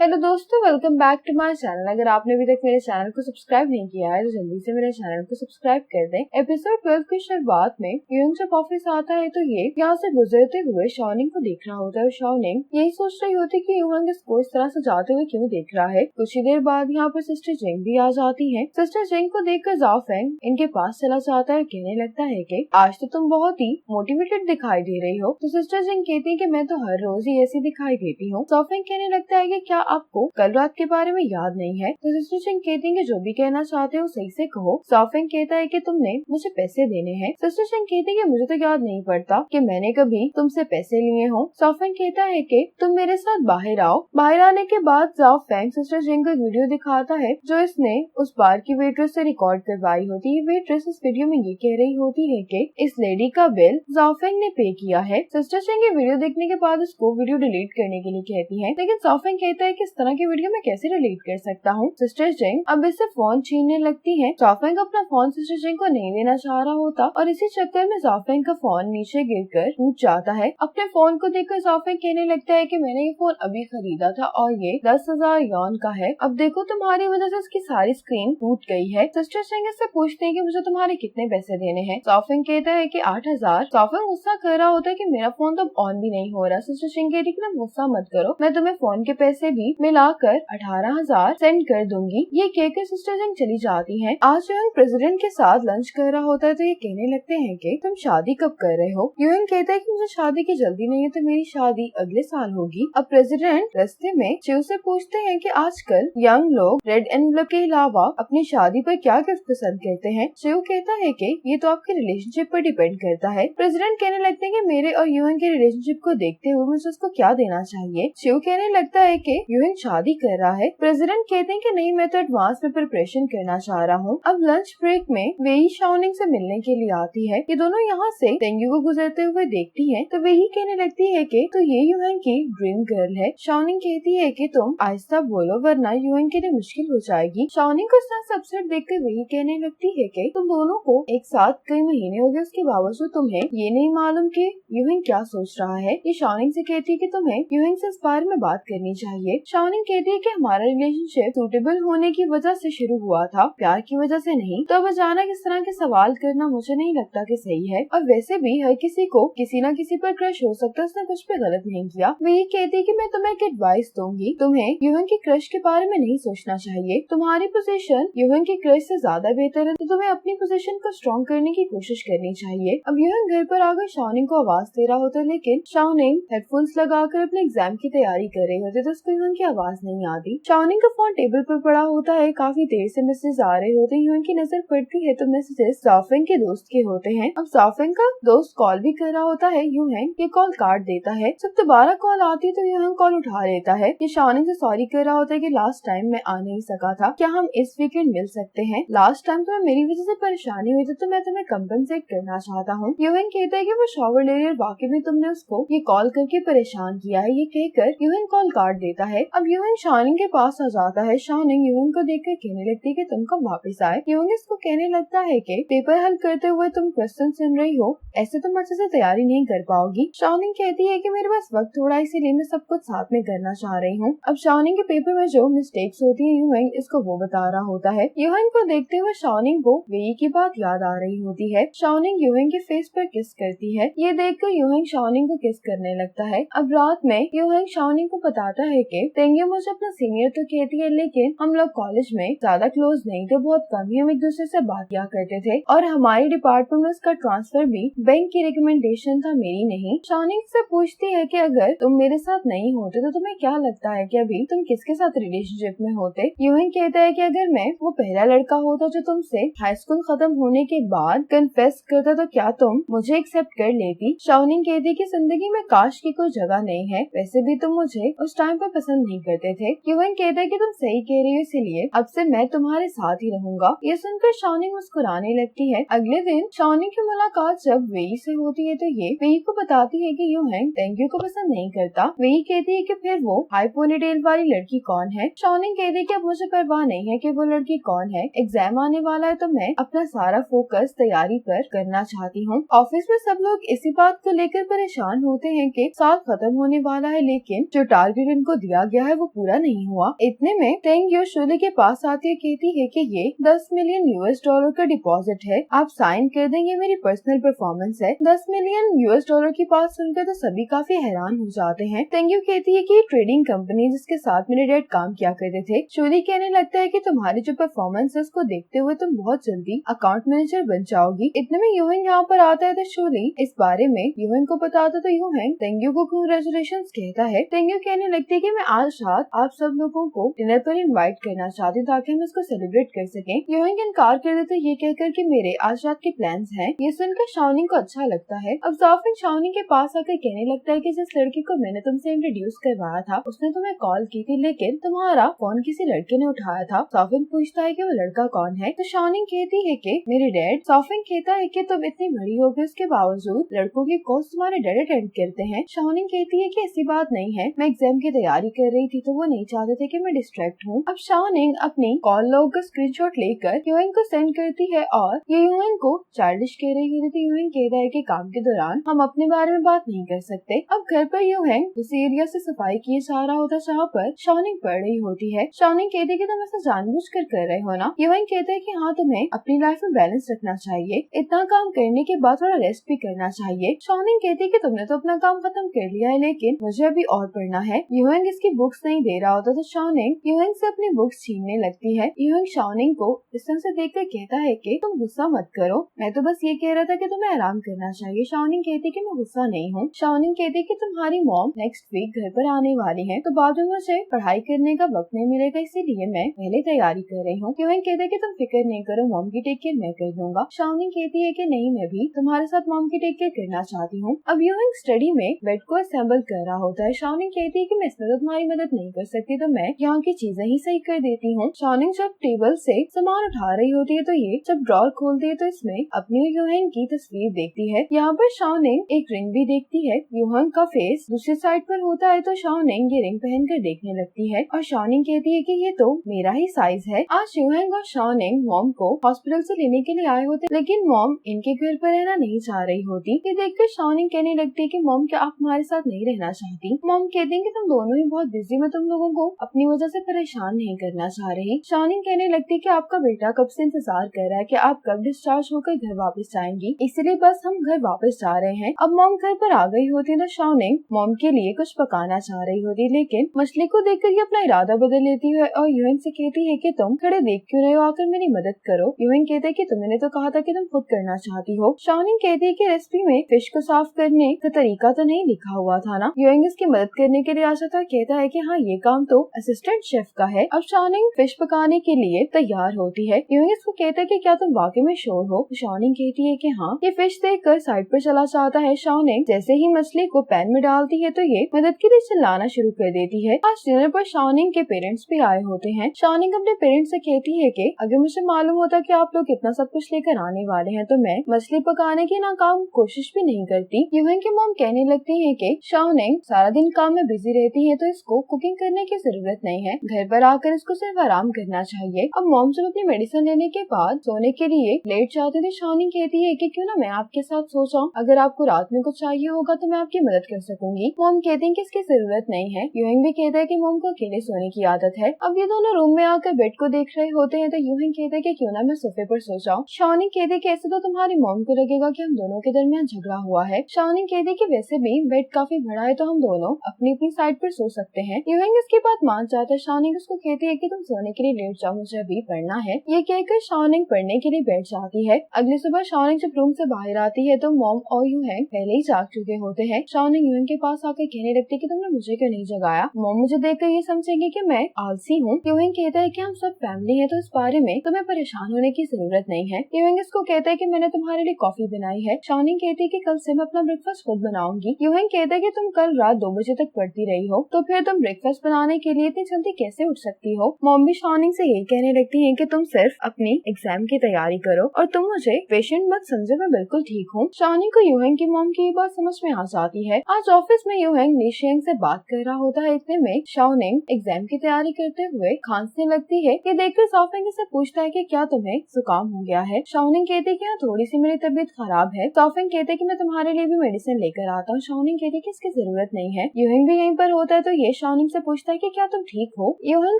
Hello दोस्तों, welcome back to my channel. अगर आपने अभी तक मेरे चैनल को सब्सक्राइब नहीं किया है तो जल्दी से मेरे चैनल को सब्सक्राइब कर दें। एपिसोड 12 की शुरुआत में यूंग जब ऑफिस आता है तो ये यहाँ से गुजरते हुए शाओनिंग को देख रहा होता है। शाओनिंग यही सोच रही होती कि यूंग इसको इस तरह से जाते हुए क्यों देख रहा है। कुछ ही देर बाद यहाँ पर सिस्टर जिंग भी आ जाती है। सिस्टर जिंग को देखकर जाओ फेंग इनके पास चला जाता है और कहने लगता है कि आज तो तुम बहुत ही मोटिवेटेड दिखाई दे रही हो। तो सिस्टर जिंग कहती है कि मैं तो हर रोज ही ऐसी दिखाई देती हूँ। जाओ फेंग कहने लगता है कि क्या आपको कल रात के बारे में याद नहीं है। तो सिस्टर जिंग कहती है कि जो भी कहना चाहते हो सही से कहो। जाओ फेंग कहता है कि तुमने मुझे पैसे देने हैं। सिस्टर जिंग कहती है कि मुझे तो याद नहीं पड़ता कि मैंने कभी तुमसे पैसे लिए हो। जाओ फेंग कहता है कि तुम मेरे साथ बाहर आओ। बाहर आने के बाद जाओ फेंग सिस्टर जिंग को वीडियो दिखाता है जो इसने उस बार की वेट्रेस से रिकॉर्ड करवाई होती है। वेट्रेस इस वीडियो में ये कह रही होती है कि इस लेडी का बिल जाओ फेंग ने पे किया है। सिस्टर जिंग ये वीडियो देखने के बाद उसको वीडियो डिलीट करने के लिए कहती है, लेकिन जाओ फेंग कहता है कि इस तरह की वीडियो मैं कैसे डिलीट कर सकता हूँ। सिस्टर जिंग अब इससे फोन छीनने लगती है। जाओ फेंग अपना फोन सिस्टर जिंग को नहीं देना चाह रहा होता और इसी चक्कर में जाओ फेंग का फोन नीचे गिरकर टूट जाता है। अपने फोन को देखकर जाओ फेंग कहने लगता है कि मैंने ये फोन अभी खरीदा था और ये 10,000 यॉन का है। अब देखो तुम्हारी वजह से इसकी सारी स्क्रीन टूट गई है। सिस्टर जिंग इससे पूछते हैं कि मुझे तुम्हारे कितने पैसे देने हैं। जाओ फेंग कहता है कि 8,000। जाओ फेंग गुस्सा कर रहा होता है कि मेरा फोन तो ऑन भी नहीं हो रहा। सिस्टर जिंग कहती है कि गुस्सा मत करो, मैं तुम्हें फोन के पैसे भी मिलाकर 18,000 सेंड कर दूंगी। ये कहकर सिस्टर जिंग चली जाती है। आज यूएंग प्रेसिडेंट के साथ लंच कर रहा होता है तो ये कहने लगते हैं कि तुम शादी कब कर रहे हो। यूएंग कहता है कि मुझे शादी की जल्दी नहीं है, तो मेरी शादी अगले साल होगी। अब प्रेसिडेंट रास्ते में चिव से पूछते हैं कि आजकल यंग लोग रेड एनवलप के अलावा अपनी शादी पर क्या गिफ्ट पसंद करते हैं। चिव कहता है कि ये तो आपके रिलेशनशिप पर डिपेंड करता है। प्रेसिडेंट कहने लगते हैं कि मेरे और यूएंग के रिलेशनशिप को देखते हुए मुझे उसको क्या देना चाहिए। चिव कहने लगता है कि यूएंग शादी कर रहा है। प्रेसिडेंट कहते हैं कि नहीं, मैं तो एडवांस में प्रिपरेशन करना चाह रहा हूँ। अब लंच ब्रेक में वेई शाओनिंग से मिलने के लिए आती है। ये दोनों यहाँ से तेंग्यू को गुजरते हुए देखती है तो वेई कहने लगती है कि तो ये यूएंग की ड्रीम गर्ल है। शाओनिंग कहती है कि तुम आहिस्ता बोलो वरना यूएंग के लिए मुश्किल हो जाएगी। शाओनिंग को इतना अपसेट देखकर वेई कहने लगती है कि तुम दोनों को एक साथ कई महीने हो गए, उसके बावजूद तुम्हें ये नहीं मालूम कि यूएंग क्या सोच रहा है। ये शाओनिंग से कहती है कि तुम्हें यूएंग से इस बारे में बात करनी चाहिए। शाओनिंग कहती है कि हमारा रिलेशनशिप सूटेबल होने की वजह से शुरू हुआ था, प्यार की वजह से नहीं। तो अब अचानक इस तरह के सवाल करना मुझे नहीं लगता कि सही है। और वैसे भी हर किसी को किसी न किसी पर क्रश हो सकता है, उसने कुछ भी गलत नहीं किया। वो ये कहती है कि मैं तुम्हें एक एडवाइस दूंगी, तुम्हें यूएंग के क्रश के बारे में नहीं सोचना चाहिए। तुम्हारी पोजीशन यूएंग के क्रश से ज्यादा बेहतर है, तो तुम्हें अपनी पोजीशन को स्ट्रॉन्ग करने की कोशिश करनी चाहिए। अब यूएंग घर पर आकर शाओनिंग को आवाज दे रहा होता है, लेकिन शाओनिंग हेडफोन्स लगाकर अपने एग्जाम की तैयारी कर रही होती है तो उसको यूएंग की आवाज नहीं आती। शाओनिंग का फोन टेबल पर पड़ा होता है। काफी देर से मैसेज आ रहे होते हैं। यूएंग की नजर पड़ती है तो मैसेजेस जाओ फेंग के दोस्त के होते हैं। अब जाओ फेंग का दोस्त कॉल भी कर रहा होता है। यूएंग ये कॉल काट देता है। जब दोबारा कॉल आती है तो यूएंग कॉल उठा लेता है। ये शाओनिंग से सॉरी कर रहा होता है कि लास्ट टाइम मैं आ नहीं सका था, क्या हम इस वीकेंड मिल सकते हैं। लास्ट टाइम तुम्हें मेरी वजह से परेशानी हुई थी तो मैं तुम्हें कम्पनसेट करना चाहता हूँ। यूएंग कहता है कि वो शॉवर ले रही है, वाकई में तुमने उसको ये कॉल करके परेशान किया है। ये कहकर यूएंग कॉल काट देता है। अब यूएंग शाओनिंग के पास आ जाता है। शाओनिंग यूएंग को देखकर कहने लगती है कि तुम कब वापस आए। यूएंग इसको कहने लगता है कि पेपर हल करते हुए तुम क्वेश्चन सुन रही हो, ऐसे तुम अच्छे से तैयारी नहीं कर पाओगी। शाओनिंग कहती है कि मेरे पास वक्त थोड़ा, इसीलिए मैं सब कुछ साथ में करना चाह रही हूँ। अब शाओनिंग के पेपर में जो मिस्टेक्स होती है यूएंग इसको वो बता रहा होता है। यूएंग को देखते हुए शाओनिंग को वेई की बात याद आ रही होती है। शाओनिंग यूएंग के फेस पर किस करती है। ये देखकर यूएंग शाओनिंग को किस करने लगता है। अब रात में यूएंग शाओनिंग को बताता है कि तेंग्यू मुझे अपना सीनियर तो कहती है, लेकिन हम लोग कॉलेज में ज्यादा क्लोज नहीं थे, बहुत कम ही हम एक दूसरे से बात किया करते थे और हमारे डिपार्टमेंट में उसका ट्रांसफर भी बैंक की रिकमेंडेशन था, मेरी नहीं। शाओनिंग से पूछती है कि अगर तुम मेरे साथ नहीं होते तो तुम्हें क्या लगता है कि अभी तुम किसके साथ रिलेशनशिप में होते। यूएंग कहता है कि अगर मैं वो पहला लड़का होता जो तुमसे हाई स्कूल खत्म होने के बाद कन्फेस करता तो क्या तुम मुझे एक्सेप्ट कर लेती। शाओनिंग कहती है कि जिंदगी में काश की कोई जगह नहीं है, वैसे भी तुम मुझे उस टाइम पर पसंद नहीं करते थे। यूएंग कहता है कि तुम सही कह रही हो, इसीलिए अब से मैं तुम्हारे साथ ही रहूंगा। ये सुनकर शाओनिंग मुस्कुराने लगती है। अगले दिन शाओनिंग की मुलाकात जब वेई से होती है तो ये वेई को बताती है कि यूएंग तेंग्यू को पसंद नहीं करता। वेई कहती है कि फिर वो हाई पोनीटेल वाली लड़की कौन है। शाओनिंग कहती है कि अब मुझे परवाह नहीं है कि वो लड़की कौन है, एग्जाम आने वाला है तो मैं अपना सारा फोकस तैयारी पर करना चाहती हूँ। ऑफिस में सब लोग इसी बात को लेकर परेशान होते हैं कि साल खत्म होने वाला है, लेकिन जो टारगेट इनको दिया गया है वो पूरा नहीं हुआ। इतने में तेंग यो शोले के पास आती है, कहती है कि ये 10 मिलियन US$ का डिपॉजिट है, आप साइन कर देंगे, मेरी पर्सनल परफॉर्मेंस है। 10 मिलियन US$ की बात सुनकर तो सभी काफी हैरान हो जाते हैं। तेंग यो कहती है कि ये ट्रेडिंग कंपनी जिसके साथ मेरे डैड काम किया करते थे। शोली कहने लगता है कि तुम्हारी जो परफॉर्मेंस है उसको देखते हुए तुम बहुत जल्दी अकाउंट मैनेजर बन जाओगी। इतने में यूहेंग यहाँ पर आता है तो शोली इस बारे में यूहेंग को बताता तो यूहेंग तेंग यो को कांग्रेचुलेशंस कहता है। तेंग यो कहने लगती है कि मैं आज रात आप सब लोगों को डिनर पर इनवाइट करना चाहती हूँ ताकि हम इसको सेलिब्रेट कर सकें। यूहेंग इनकार कर देते ये कहकर कि मेरे आज रात के प्लान्स हैं। ये सुनकर शाओनिंग को अच्छा लगता है। अब जाफिन शाओनिंग के पास आकर कहने लगता है कि जिस लड़की को मैंने तुमसे इंट्रोड्यूस करवाया था उसने तुम्हें कॉल की थी, लेकिन तुम्हारा फोन किसी लड़के ने उठाया था। जाफिन पूछता है कि वो लड़का कौन है, तो शाओनिंग कहती है कि मेरे डैड। जाफिन कहता है कि तुम इतनी बड़ी हो गई उसके बावजूद लड़कों की कोर्स तुम्हारे डैड अटेंड करते हैं। शाओनिंग कहती है कि ऐसी बात नहीं है, मैं एग्जाम की तैयारी कर रही थी तो वो नहीं चाहते थे कि मैं डिस्ट्रैक्ट हूँ। अब शाओनिंग अपनी कॉल लॉग का स्क्रीनशॉट लेकर यूएंग को सेंड करती है और ये यूएंग को चाइल्डिश कह रही होती है। यूएंग कहता है कि काम के दौरान हम अपने बारे में बात नहीं कर सकते। अब घर पर यूएंग उस एरिया से सफाई किए जा रहा होता जहाँ पर शाओनिंग पढ़ रही होती है। शाओनिंग कहती है कि तुम ऐसा जानबूझकर कर रहे हो ना। यूएंग कहता है कि हाँ, तुम्हें अपनी लाइफ में बैलेंस रखना चाहिए, इतना काम करने के बाद थोड़ा रेस्ट भी करना चाहिए। शाओनिंग कहती है कि तुमने तो अपना काम खत्म कर लिया है, लेकिन मुझे अभी और पढ़ना है। यूएंग इसकी बुक्स नहीं दे रहा होता तो शाओनिंग यूएंग से अपनी बुक्स छीनने लगती है। यूएंग शाओनिंग को इस तरह से देखकर कहता है कि तुम गुस्सा मत करो, मैं तो बस ये कह रहा था कि तुम्हें आराम करना चाहिए। शाओनिंग कहती है कि मैं गुस्सा नहीं हूँ। शाओनिंग कहती है कि तुम्हारी मॉम नेक्स्ट वीक घर पर आने वाली है, तो बाद में मुझे पढ़ाई करने का वक्त नहीं मिलेगा, इसीलिए मैं पहले तैयारी कर रही हूँ। यूएंग कहता है कि तुम फिक्र नहीं करो, मॉम की टेक केयर मैं कर दूंगा। शाओनिंग कहती है कि नहीं, मैं भी तुम्हारे साथ मॉम की टेक केयर करना चाहती हूँ। अब यूएंग स्टडी में बेड को असेंबल कर रहा होता है। शाओनिंग कहती है कि मैं इसमें तो तुम्हारी मदद नहीं कर सकती, तो मैं यहाँ की चीजें ही सही कर देती हूँ। शाओनिंग जब टेबल से सामान उठा रही होती है तो ये जब ड्रॉर खोलती है तो इसमें अपनी यूएंग की तस्वीर देखती है। यहाँ पर शाओनिंग एक रिंग भी देखती है। यूएंग का फेस दूसरी साइड पर होता है तो शाओनिंग ये रिंग पहनकर देखने लगती है और शाओनिंग कहती है कि ये तो मेरा ही साइज है। आज यूएंग और शाओनिंग मॉम को हॉस्पिटल से लेने के लिए आए होते, लेकिन मॉम इनके घर पर रहना नहीं चाह रही होती। ये देखकर शाओनिंग कहने लगती है कि मॉम, क्या आप हमारे साथ नहीं रहना चाहती? मॉम कहती है कि तुम दोनों ही बहुत बिजी, मैं तुम लोगों को अपनी वजह से परेशान नहीं करना चाह रही। शाओनिंग कहने लगती है कि आपका बेटा कब से इंतजार कर रहा है कि आप कब डिस्चार्ज होकर घर वापस जाएंगी, इसलिए बस हम घर वापस जा रहे हैं। अब मॉम घर पर आ गई होती है तो शाओनिंग मॉम के लिए कुछ पकाना चाह रही होती, लेकिन मछली को देखकर ये अपना इरादा बदल लेती है और यूएंग से कहती है कि तुम खड़े देख क्यों रहे हो, आकर मेरी मदद करो। यूएंग कहते है कि तुमने तो कहा था कि तुम खुद करना चाहती हो। शाओनिंग कहती है कि रेसिपी में फिश को साफ करने का तरीका तो नहीं लिखा हुआ था ना। यूएंग इसकी मदद करने के लिए आशा था, कहता है कि हाँ, ये काम तो असिस्टेंट शेफ का है। अब शाओनिंग फिश पकाने के लिए तैयार होती है। यूएंग इसको कहता है कि क्या तुम वाकई में श्योर हो? शाओनिंग कहती है कि हाँ। ये फिश देखकर साइड पर चला जाता है। शाओनिंग जैसे ही मछली को पैन में डालती है तो ये मदद के लिए चिल्लाना शुरू कर देती है। आज डिनर पर शाओनिंग के पेरेंट्स भी आए होते हैं। शाओनिंग अपने पेरेंट्स से कहती है कि अगर मुझे मालूम होता कि आप लोग इतना सब कुछ लेकर आने वाले हैं तो मैं मछली पकाने की नाकाम कोशिश भी नहीं करती। यूएंग की मॉम कहने लगती है कि शाओनिंग सारा दिन काम में बिजी रहती है तो इसको कुकिंग करने की जरूरत नहीं है, घर पर आकर इसको सिर्फ आराम करना चाहिए। अब मॉम जब अपनी मेडिसिन लेने के बाद सोने के लिए लेट जाते थे, शाओनिंग कहती है कि क्यों ना मैं आपके साथ सो जाऊं, अगर आपको रात में कुछ चाहिए होगा तो मैं आपकी मदद कर सकूंगी। मॉम कहती है कि इसकी जरूरत नहीं है। यूएंग भी कहता है कि मॉम को अकेले सोने की आदत है। अब ये दोनों रूम में आकर बेड को देख रहे होते हैं तो यूएंग कहते हैं कि क्यों ना मैं सोफे पर सो जाऊं। शाओनिंग कहती है कि ऐसे तो तुम्हारी मॉम को लगेगा कि हम दोनों के दरमियान झगड़ा हुआ है। शाओनिंग कहती है कि वैसे भी बेड काफी बड़ा है तो हम दोनों अपनी अपनी साइड पर सो सकते हैं। यूएंग इसकी बात मान जाता है। शाओनिंग उसको कहती है कि तुम सोने के लिए लेट जाओ, मुझे अभी पढ़ना है। ये कहकर शाओनिंग पढ़ने के लिए बैठ जाती है। अगली सुबह शाओनिंग जब रूम से बाहर आती है तो मॉम और यूएंग पहले ही जाग चुके होते हैं। शाओनिंग यूएंग के पास आकर कहने लगती है कि तुमने मुझे क्यों नहीं जगाया? मॉम मुझे देखकर ये समझेंगे कि मैं आलसी हूँ। यूएंग कहता है कि हम सब फैमिली है तो इस बारे में तुम्हें परेशान होने की जरूरत नहीं है। यूएंग इसको कहता है कि मैंने तुम्हारे लिए कॉफी बनाई है। शाओनिंग कहती है कि कल से मैं अपना ब्रेकफास्ट खुद बनाऊंगी। यूएंग कहता है कि तुम कल रात 2 बजे तक पढ़ती रही हो तो फिर तुम ब्रेकफास्ट बनाने के लिए इतनी जल्दी कैसे उठ सकती हो? मॉम भी शाओनिंग से यही कहने लगती है कि तुम सिर्फ अपनी एग्जाम की तैयारी करो और तुम मुझे पेशेंट मत समझो, मैं बिल्कुल ठीक हूँ। शाओनिंग को यूएंग की मॉम की ये बात समझ में आ जाती है। आज ऑफिस में यूएंग लीशियांग से बात कर रहा होता है। इतने में शाओनिंग एग्जाम की तैयारी करते हुए खांसने लगती है। ये देखकर सॉफिंग से पूछता है कि क्या तुम्हें जुकाम हो गया है? शाओनिंग कहती है कि हाँ, थोड़ी सी मेरी तबीयत खराब है। सॉफिंग कहते हैं कि मैं तुम्हारे लिए भी मेडिसिन लेकर आता हूँ। शाओनिंग कहती है कि इसकी जरूरत नहीं है। यूएंग भी यहीं पर होता है तो ये ये शाओनिंग से पूछता है कि क्या तुम ठीक हो। यूहिंग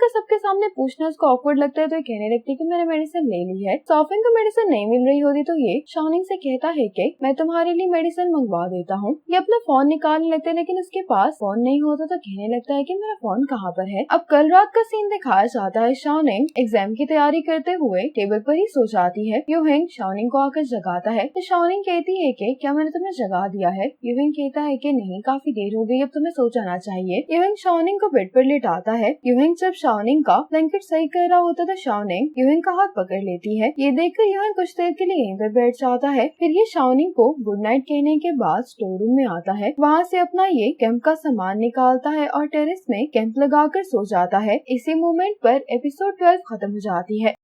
का सबके सामने पूछना उसको ऑकवर्ड लगता है तो ये कहने लगती है कि मैंने मेडिसिन ले ली है। सॉफिंग को मेडिसिन नहीं मिल रही होती तो ये शाओनिंग से कहता है कि मैं तुम्हारे लिए मेडिसिन मंगवा देता हूँ। ये अपना फोन निकालने लगता है लेकिन उसके पास फोन नहीं होता तो कहने लगता है कि मेरा फोन कहाँ पर है। अब कल रात का सीन दिखाया जाता है। शाओनिंग एग्जाम की तैयारी करते हुए टेबल पर ही सो जाती है। यूहिंग शाओनिंग को आकर जगाता है तो शाओनिंग कहती है कि क्या मैंने तुम्हें जगा दिया है। यूहिंग कहता है कि नहीं, काफी देर हो गई, अब तुम्हें सो जाना चाहिए। यूहिंग शाओनिंग को बेड पर लेटाता है। यूहिंग जब शाओनिंग का ब्लैंकेट सही कर रहा होता तो शाओनिंग यूहिंग का हाथ पकड़ लेती है। ये देखकर यूहिंग कुछ देर के लिए यहीं पर बैठ जाता है। फिर ये शाओनिंग को गुड नाइट कहने के बाद स्टोर रूम में आता है। वहाँ से अपना ये कैंप का सामान निकालता है और टेरेस में कैंप लगाकर सो जाता है। इसी मोमेंट पर एपिसोड 12 खत्म हो जाती है।